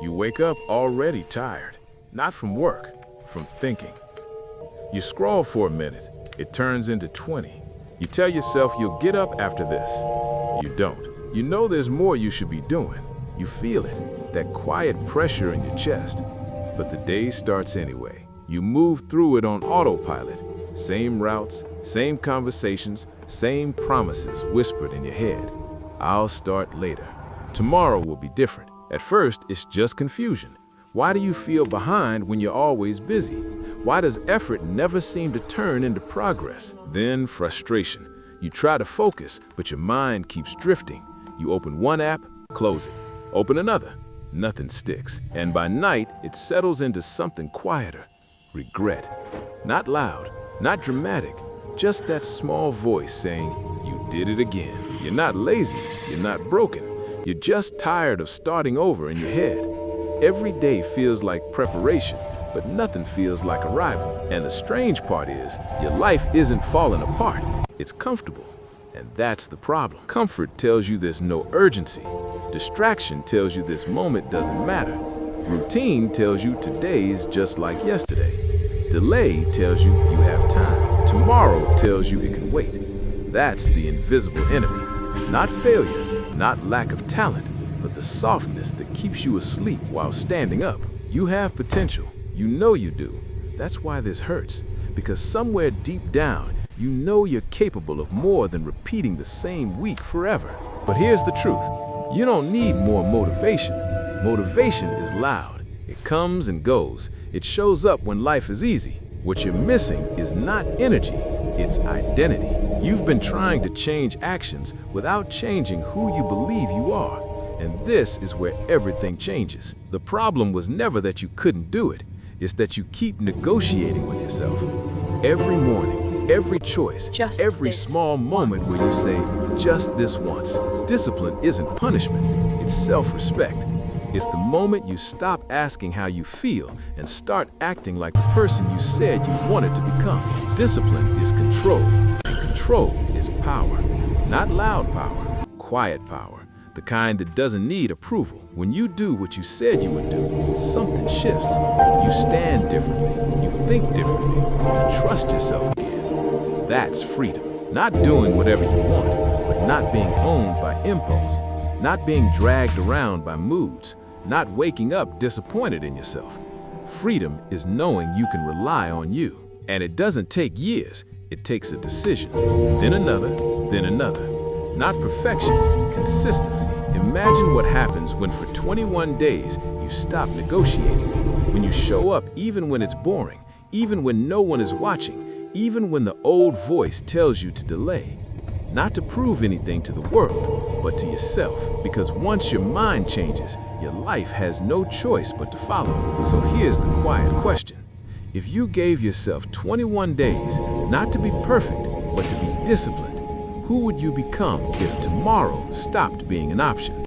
You wake up already tired, not from work, from thinking. You scroll for a minute, it turns into 20. You tell yourself you'll get up after this. You don't. You know there's more you should be doing. You feel it, that quiet pressure in your chest. But the day starts anyway. You move through it on autopilot. Same routes, same conversations, same promises whispered in your head. I'll start later. Tomorrow will be different. At first, it's just confusion. Why do you feel behind when you're always busy? Why does effort never seem to turn into progress? Then frustration. You try to focus, but your mind keeps drifting. You open one app, close it. Open another. Nothing sticks. And by night, it settles into something quieter. Regret. Not loud, not dramatic, just that small voice saying, you did it again. You're not lazy, you're not broken. You're just tired of starting over in your head. Every day feels like preparation, but nothing feels like arrival. And the strange part is, your life isn't falling apart. It's comfortable. And that's the problem. Comfort tells you there's no urgency. Distraction tells you this moment doesn't matter. Routine tells you today is just like yesterday. Delay tells you you have time. Tomorrow tells you it can wait. That's the invisible enemy. Not failure, not lack of talent, but the softness that keeps you asleep while standing up. You have potential. You know you do. That's why this hurts. Because somewhere deep down, you know you're capable of more than repeating the same week forever. But here's the truth. You don't need more motivation. Motivation is loud. It comes and goes. It shows up when life is easy. What you're missing is not energy, it's identity. You've been trying to change actions without changing who you believe you are. And this is where everything changes. The problem was never that you couldn't do it. It's that you keep negotiating with yourself. Every morning, every choice, every small moment where you say, just this once. Discipline isn't punishment, it's self-respect. It's the moment you stop asking how you feel and start acting like the person you said you wanted to become. Discipline is control, and control is power. Not loud power, quiet power. The kind that doesn't need approval. When you do what you said you would do, something shifts. You stand differently, you think differently, you trust yourself again. That's freedom. Not doing whatever you want, but not being owned by impulse. Not being dragged around by moods, not waking up disappointed in yourself. Freedom is knowing you can rely on you. And it doesn't take years, it takes a decision. Then another, then another. Not perfection, consistency. Imagine what happens when for 21 days you stop negotiating. When you show up even when it's boring, even when no one is watching, even when the old voice tells you to delay. Not to prove anything to the world, but to yourself. Because once your mind changes, your life has no choice but to follow. So here's the quiet question. If you gave yourself 21 days, not to be perfect, but to be disciplined, who would you become if tomorrow stopped being an option?